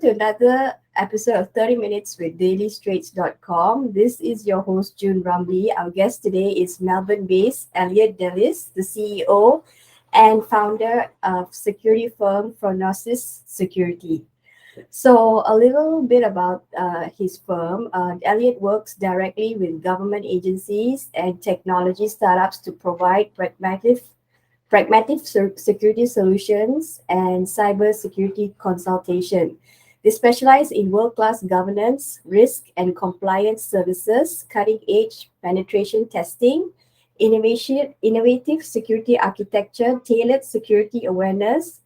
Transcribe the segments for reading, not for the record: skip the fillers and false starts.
welcome to another episode of 30 Minutes with dailystraits.com. This is your host, June Ramli. Our guest today is Melbourne-based Elliot Dellys, the CEO and founder of security firm Phronesis Security. So a little bit about his firm. Elliot works directly with government agencies and technology startups to provide pragmatic security solutions and cybersecurity consultation. They specialize in world-class governance, risk and compliance services, cutting-edge penetration testing, innovative security architecture, tailored security awareness,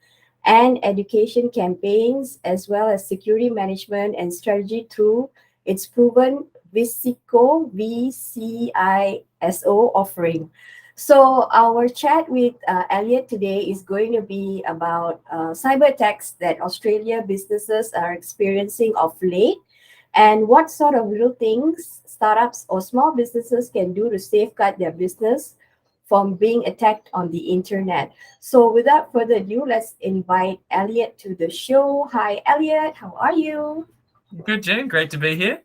and education campaigns, as well as security management and strategy through its proven vCISO offering. So our chat with Elliot today is going to be about cyber attacks that Australia businesses are experiencing of late, and what sort of little things startups or small businesses can do to safeguard their business from being attacked on the internet. So without further ado, let's invite Elliot to the show. Hi, Elliot. How are you? Good, June. Great to be here.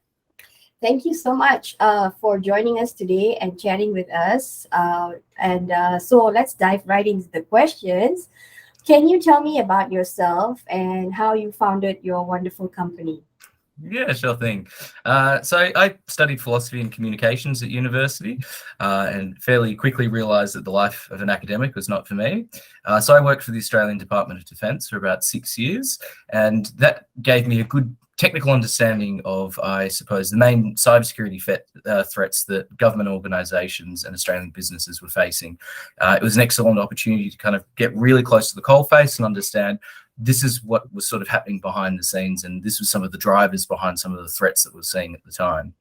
Thank you so much for joining us today and chatting with us. So let's dive right into the questions. Can you tell me about yourself and how you founded your wonderful company? Yeah, sure thing. So I studied philosophy and communications at university and fairly quickly realised that the life of an academic was not for me. So I worked for the Australian Department of Defence for about 6 years, and that gave me a good technical understanding of, I suppose, the main cybersecurity threats that government organisations and Australian businesses were facing. It was an excellent opportunity to kind of get really close to the coalface and understand this is what was sort of happening behind the scenes, and this was some of the drivers behind some of the threats that we're seeing at the time.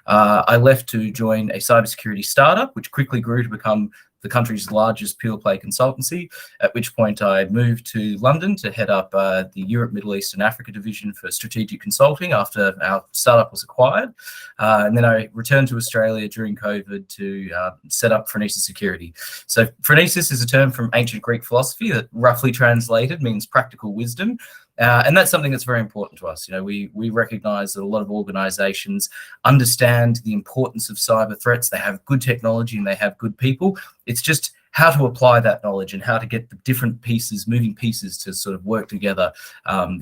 I left to join a cybersecurity startup, which quickly grew to become the country's largest pure-play consultancy, at which point I moved to London to head up the Europe, Middle East and Africa division for strategic consulting after our startup was acquired. And then I returned to Australia during COVID to set up Phronesis Security. So Phronesis is a term from ancient Greek philosophy that roughly translated means practical wisdom. And that's something that's very important to us. You know, we recognize that a lot of organizations understand the importance of cyber threats. They have good technology and they have good people. It's just how to apply that knowledge and how to get the different pieces, moving pieces, to sort of work together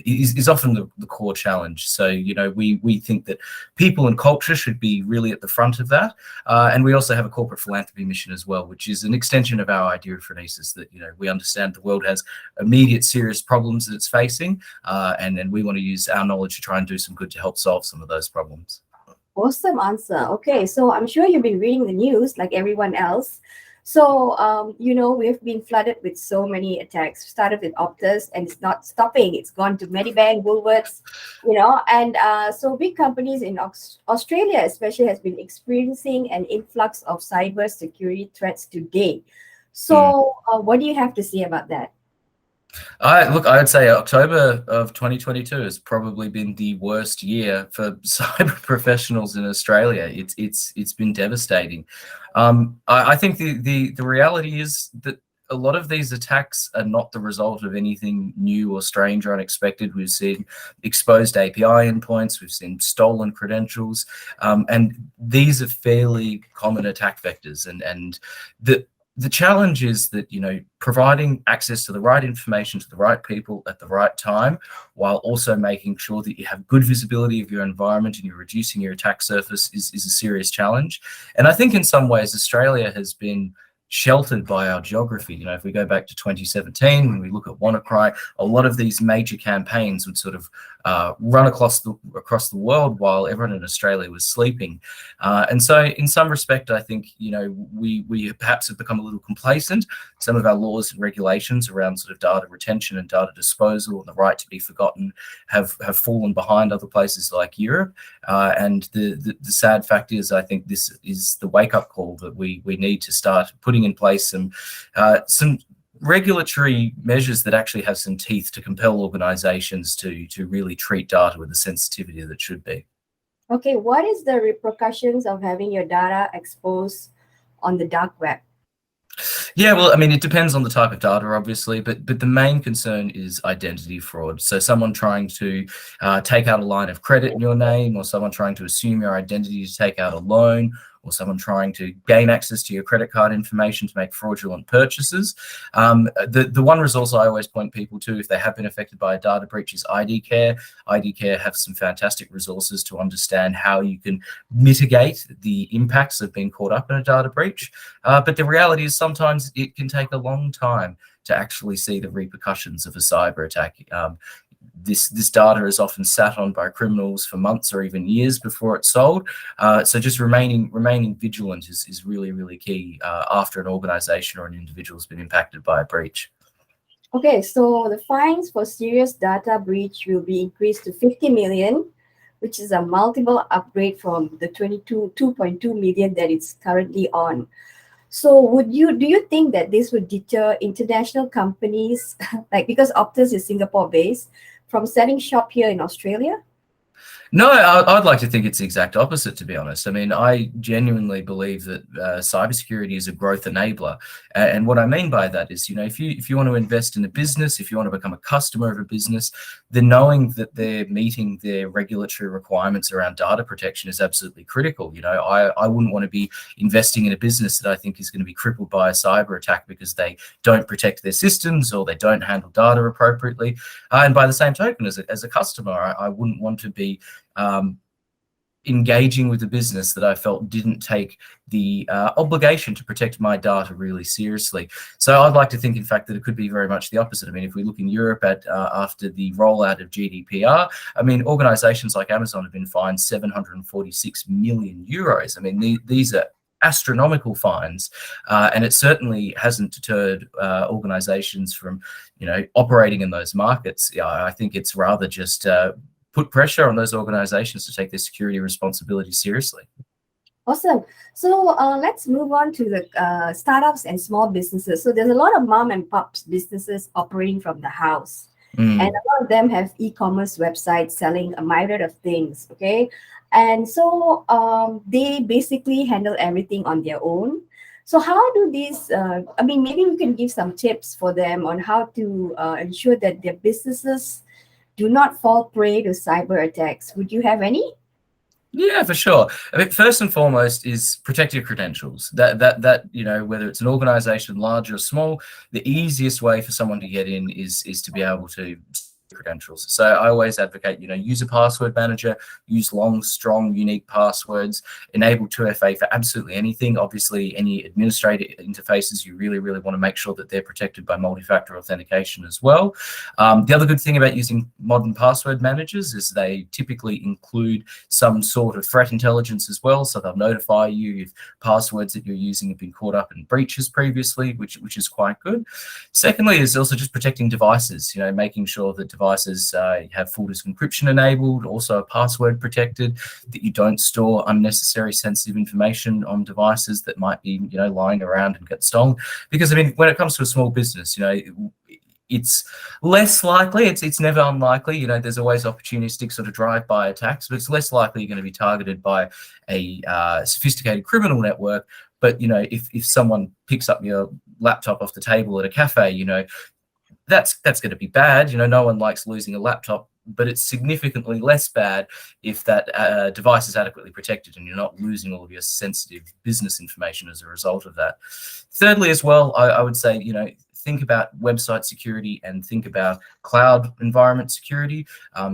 is often the core challenge. So, you know, we think that people and culture should be really at the front of that. And we also have a corporate philanthropy mission as well, which is an extension of our idea of Phronesis, that, you know, we understand the world has immediate serious problems that it's facing, and then we want to use our knowledge to try and do some good to help solve some of those problems. Awesome answer. Okay, so I'm sure you've been reading the news like everyone else. So, you know, we've been flooded with so many attacks. Started with Optus and it's not stopping. It's gone to Medibank, Woolworths, you know, and so big companies in Australia especially has been experiencing an influx of cyber security threats today. So what do you have to say about that? I would say October of 2022 has probably been the worst year for cyber professionals in Australia. It's been devastating. I think the reality is that a lot of these attacks are not the result of anything new or strange or unexpected. We've seen exposed API endpoints, we've seen stolen credentials, and these are fairly common attack vectors. And the challenge is that, you know, providing access to the right information to the right people at the right time, while also making sure that you have good visibility of your environment and you're reducing your attack surface is a serious challenge. And I think in some ways Australia has been sheltered by our geography. You know, if we go back to 2017, when we look at WannaCry, a lot of these major campaigns would sort of run across the world while everyone in Australia was sleeping. And so in some respect, I think, you know, we perhaps have become a little complacent. Some of our laws and regulations around sort of data retention and data disposal and the right to be forgotten have fallen behind other places like Europe. And the sad fact is, I think this is the wake-up call that we need to start putting in place some regulatory measures that actually have some teeth to compel organizations to really treat data with the sensitivity that should be. Okay, what is the repercussions of having your data exposed on the dark web? Yeah, well, I mean, it depends on the type of data, obviously, but the main concern is identity fraud. So someone trying to take out a line of credit in your name, or someone trying to assume your identity to take out a loan, or someone trying to gain access to your credit card information to make fraudulent purchases. The one resource I always point people to if they have been affected by a data breach is ID Care. ID Care have some fantastic resources to understand how you can mitigate the impacts of being caught up in a data breach. But the reality is sometimes it can take a long time to actually see the repercussions of a cyber attack. This data is often sat on by criminals for months or even years before it's sold. So just remaining vigilant is really, really key after an organization or an individual has been impacted by a breach. Okay, so the fines for serious data breach will be increased to 50 million, which is a multiple upgrade from the 2.2 million that it's currently on. So do you think that this would deter international companies, like because Optus is Singapore based, from setting shop here in Australia? No, I'd like to think it's the exact opposite, to be honest. I mean, I genuinely believe that cybersecurity is a growth enabler. And what I mean by that is, if you want to invest in a business, if you want to become a customer of a business, then knowing that they're meeting their regulatory requirements around data protection is absolutely critical. I wouldn't want to be investing in a business that I think is going to be crippled by a cyber attack because they don't protect their systems or they don't handle data appropriately. And by the same token, as a customer, I wouldn't want to be engaging with a business that I felt didn't take the obligation to protect my data really seriously. So I'd like to think, in fact, that it could be very much the opposite. I mean, if we look in Europe at after the rollout of GDPR, I mean, organizations like Amazon have been fined 746 million euros. I mean, these are astronomical fines, and it certainly hasn't deterred organizations from, operating in those markets. I think it's rather just put pressure on those organizations to take their security responsibility seriously. Awesome. So let's move on to the startups and small businesses. So there's a lot of mom and pops businesses operating from the house. And a lot of them have e-commerce websites selling a myriad of things, okay? And so they basically handle everything on their own. So how do these, maybe we can give some tips for them on how to ensure that their businesses do not fall prey to cyber attacks. Would you have any? Yeah, for sure. I mean, first and foremost is protect your credentials. That whether it's an organization large or small, the easiest way for someone to get in is to be able to credentials. So I always advocate, use a password manager, use long, strong, unique passwords, enable 2FA for absolutely anything. Obviously, any administrator interfaces, you really, really want to make sure that they're protected by multi-factor authentication as well. The other good thing about using modern password managers is they typically include some sort of threat intelligence as well. So they'll notify you if passwords that you're using have been caught up in breaches previously, which is quite good. Secondly, is also just protecting devices, making sure that devices have full disk encryption enabled, also password protected, that you don't store unnecessary sensitive information on devices that might be, lying around and get stolen. Because, I mean, when it comes to a small business, it's less likely, it's never unlikely, there's always opportunistic sort of drive-by attacks, but it's less likely you're going to be targeted by a sophisticated criminal network. But, if someone picks up your laptop off the table at a cafe, that's going to be bad. No one likes losing a laptop, but it's significantly less bad if that device is adequately protected and you're not losing all of your sensitive business information as a result of that. Thirdly, as well, I would say, think about website security and think about cloud environment security.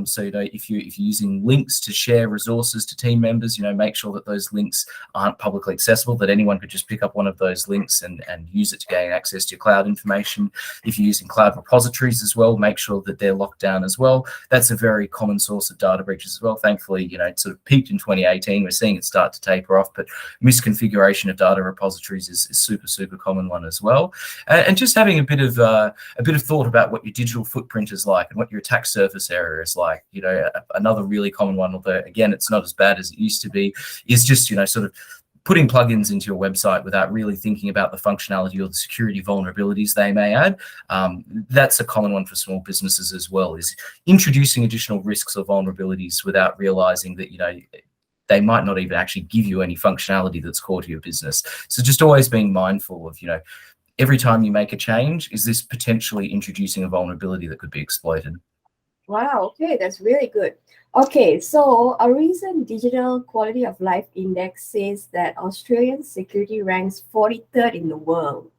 So, if you're using links to share resources to team members, make sure that those links aren't publicly accessible, that anyone could just pick up one of those links and use it to gain access to your cloud information. If you're using cloud repositories as well, make sure that they're locked down as well. That's a very common source of data breaches as well. Thankfully, it sort of peaked in 2018. We're seeing it start to taper off, but misconfiguration of data repositories is super, super common one as well. And just having a bit of thought about what your digital footprint is like and what your attack surface area is like. Another really common one, although again it's not as bad as it used to be, is just sort of putting plugins into your website without really thinking about the functionality or the security vulnerabilities they may add. That's a common one for small businesses as well, is introducing additional risks or vulnerabilities without realizing that they might not even actually give you any functionality that's core to your business. So just always being mindful of every time you make a change, is this potentially introducing a vulnerability that could be exploited? Wow, okay, that's really good. Okay, so a recent digital quality of life index says that Australian security ranks 43rd in the world.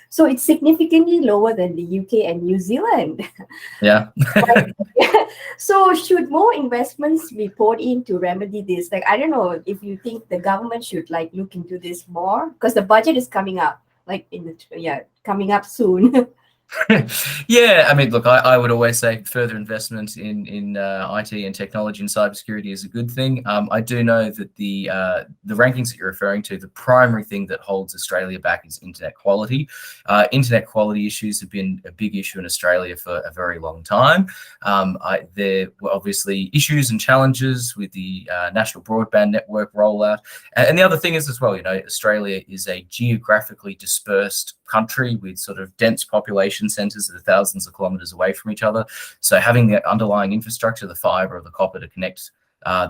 So it's significantly lower than the UK and New Zealand. Yeah. So should more investments be poured in to remedy this? Like, I don't know if you think the government should like look into this more because the budget is coming up, like coming up soon. Yeah, I mean, look, I would always say further investment in IT and technology and cybersecurity is a good thing. I do know that the rankings that you're referring to, the primary thing that holds Australia back is internet quality. Internet quality issues have been a big issue in Australia for a very long time. There were obviously issues and challenges with the national broadband network rollout. And the other thing is as well, you know, Australia is a geographically dispersed country with sort of dense population centres that are thousands of kilometres away from each other. So having the underlying infrastructure, the fibre or the copper to connect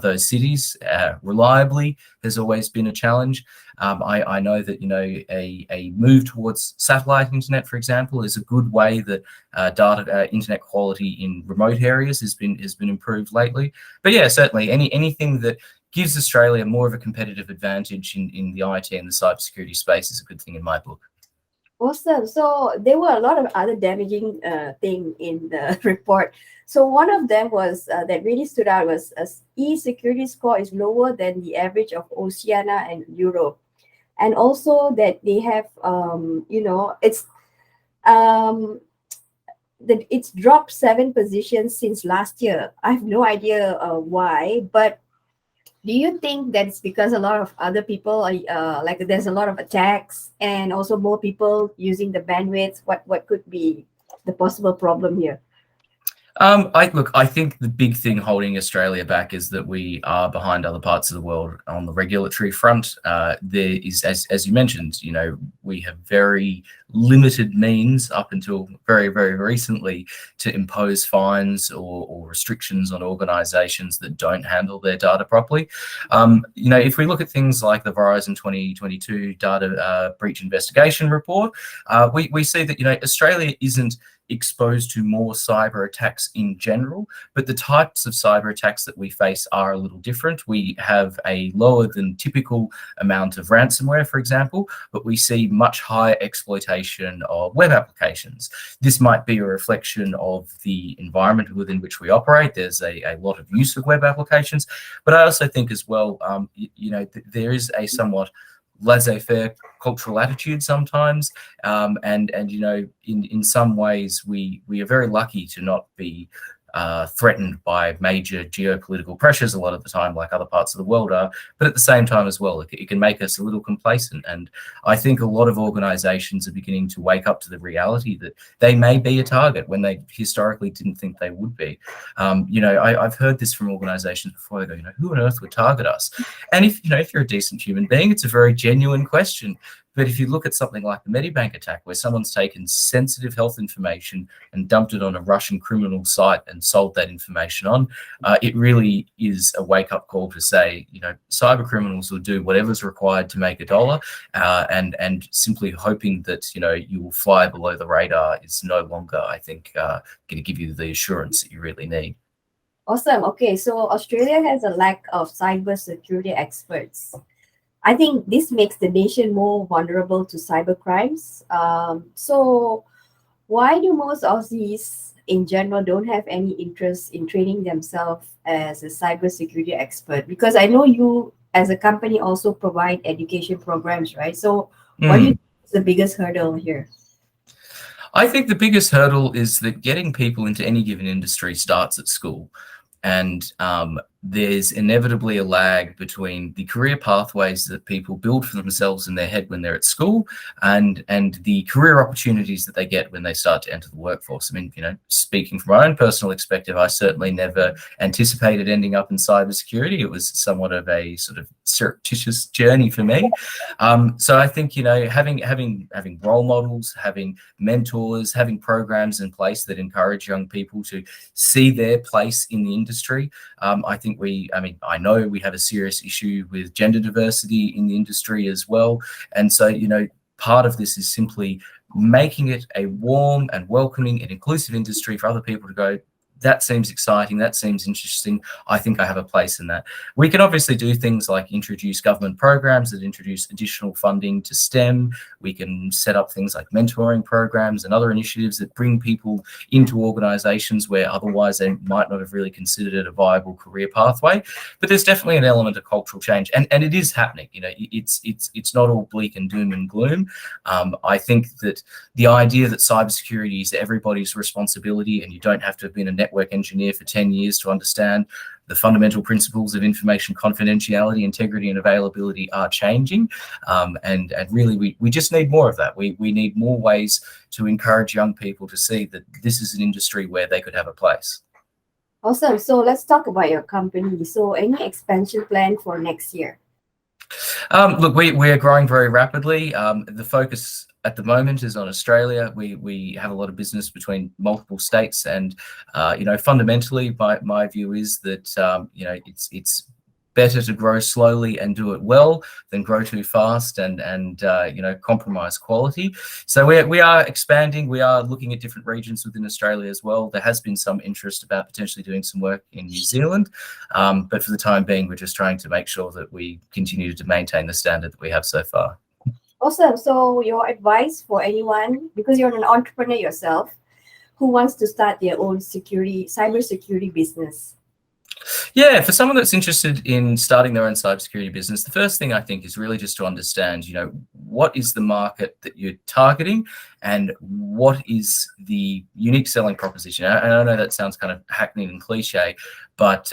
those cities reliably has always been a challenge. I know that, you know, a move towards satellite internet, for example, is a good way that internet quality in remote areas has been improved lately. But yeah, certainly anything that gives Australia more of a competitive advantage in the IT and the cybersecurity space is a good thing in my book. Awesome. So there were a lot of other damaging thing in the report. So one of them was that really stood out was e-security score is lower than the average of Oceania and Europe, and also that they have that it's dropped 7 positions since last year. I have no idea why, but do you think that it's because a lot of other people are like there's a lot of attacks and also more people using the bandwidth? What could be the possible problem here? I think the big thing holding Australia back is that we are behind other parts of the world on the regulatory front. There is, as you mentioned, you know, we have very limited means up until very, very recently to impose fines or restrictions on organisations that don't handle their data properly. You know, if we look at things like the Verizon 2022 data breach investigation report, we see that, you know, Australia isn't exposed to more cyber attacks in general, but the types of cyber attacks that we face are a little different. We have a lower than typical amount of ransomware, for example, but we see much higher exploitation of web applications. This might be a reflection of the environment within which we operate. There's a lot of use of web applications, but I also think as well, you know, there is a somewhat laissez-faire cultural attitude sometimes, and you know, in some ways we are very lucky to not be threatened by major geopolitical pressures a lot of the time like other parts of the world are, but at the same time as well it can make us a little complacent. And I think a lot of organizations are beginning to wake up to the reality that they may be a target when they historically didn't think they would be. You know, I've heard this from organizations before. They go, you know, who on earth would target us? And if you're a decent human being, it's a very genuine question. But if you look at something like the Medibank attack, where someone's taken sensitive health information and dumped it on a Russian criminal site and sold that information on, it really is a wake-up call to say, you know, cyber criminals will do whatever's required to make a dollar, and simply hoping that, you know, you will fly below the radar is no longer, I think, going to give you the assurance that you really need. Awesome. Okay, so Australia has a lack of cybersecurity experts. I think this makes the nation more vulnerable to cyber crimes. So why do most Aussies in general don't have any interest in training themselves as a cybersecurity expert? Because I know you as a company also provide education programs, right? So what do you think is the biggest hurdle here? I think the biggest hurdle is that getting people into any given industry starts at school. And there's inevitably a lag between the career pathways that people build for themselves in their head when they're at school and the career opportunities that they get when they start to enter the workforce. I mean, you know, speaking from my own personal perspective, I certainly never anticipated ending up in cybersecurity. It was somewhat of a sort of surreptitious journey for me. So I think, you know, having role models, having mentors, having programs in place that encourage young people to see their place in the industry. I think I know we have a serious issue with gender diversity in the industry as well. And so, you know, part of this is simply making it a warm and welcoming and inclusive industry for other people to go, that seems exciting, that seems interesting, I think I have a place in that. We can obviously do things like introduce government programs that introduce additional funding to STEM. We can set up things like mentoring programs and other initiatives that bring people into organizations where otherwise they might not have really considered it a viable career pathway. But there's definitely an element of cultural change, and it is happening. You know, it's not all bleak and doom and gloom. I think that the idea that cybersecurity is everybody's responsibility and you don't have to have been a network engineer for 10 years to understand the fundamental principles of information confidentiality, integrity, and availability are changing. And really, we just need more of that. We need more ways to encourage young people to see that this is an industry where they could have a place. Awesome. So let's talk about your company. So any expansion plan for next year? Look, we are growing very rapidly. The focus at the moment is on Australia. We have a lot of business between multiple states, and you know, fundamentally, my view is that you know, it's better to grow slowly and do it well than grow too fast and you know, compromise quality. So we are expanding. We are looking at different regions within Australia as well. There has been some interest about potentially doing some work in New Zealand, but for the time being, we're just trying to make sure that we continue to maintain the standard that we have so far. Awesome. So your advice for anyone, because you're an entrepreneur yourself, who wants to start their own cybersecurity business? Yeah, for someone that's interested in starting their own cybersecurity business, the first thing I think is really just to understand, you know, what is the market that you're targeting and what is the unique selling proposition. And I know that sounds kind of hackneyed and cliche, but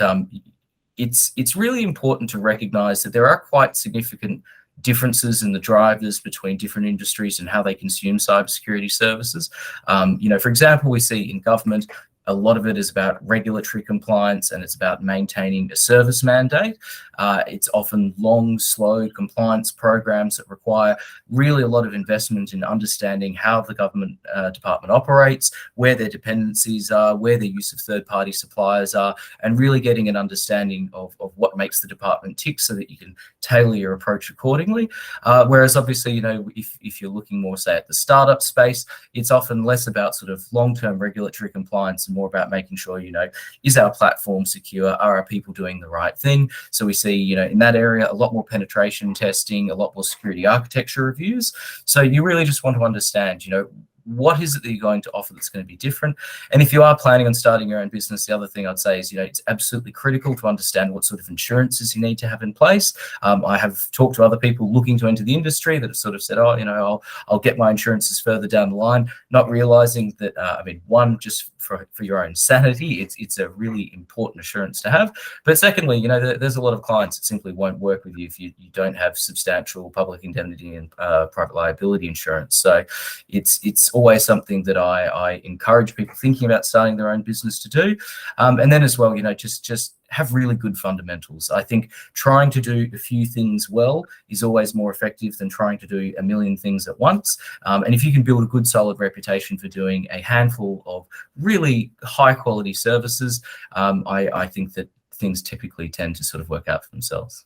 it's really important to recognize that there are quite significant differences in the drivers between different industries and how they consume cybersecurity services. You know, for example, we see in government, a lot of it is about regulatory compliance and it's about maintaining a service mandate. It's often long, slow compliance programs that require really a lot of investment in understanding how the government department operates, where their dependencies are, where their use of third-party suppliers are, and really getting an understanding of what makes the department tick so that you can tailor your approach accordingly. Whereas obviously, you know, if you're looking more, say, at the startup space, it's often less about sort of long-term regulatory compliance and more about making sure, you know, is our platform secure? Are our people doing the right thing? So we see, you know, in that area, a lot more penetration testing, a lot more security architecture reviews. So you really just want to understand, you know, what is it that you're going to offer that's going to be different? And if you are planning on starting your own business, the other thing I'd say is, you know, it's absolutely critical to understand what sort of insurances you need to have in place. I have talked to other people looking to enter the industry that have sort of said, oh, you know, I'll get my insurances further down the line, not realizing that, I mean, one, just for your own sanity, it's a really important assurance to have. But secondly, you know, there's a lot of clients that simply won't work with you if you don't have substantial public indemnity and private liability insurance. So it's always something that I encourage people thinking about starting their own business to do. And then as well, you know, just have really good fundamentals. I think trying to do a few things well is always more effective than trying to do a million things at once. And if you can build a good, solid reputation for doing a handful of really high quality services, I think that things typically tend to sort of work out for themselves.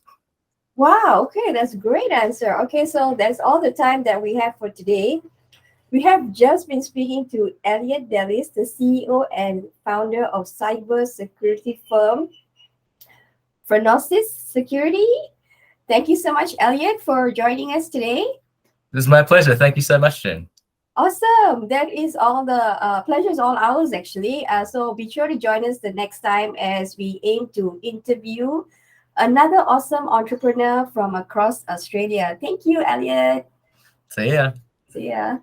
Wow. Okay. That's a great answer. Okay. So that's all the time that we have for today. We have just been speaking to Elliot Dellys, the CEO and founder of cybersecurity firm Phronesis Security. Thank you so much, Elliot, for joining us today. It was my pleasure. Thank you so much, Jen. Awesome. That is all the pleasure is all ours, actually. So be sure to join us the next time as we aim to interview another awesome entrepreneur from across Australia. Thank you, Elliot. See ya. See ya.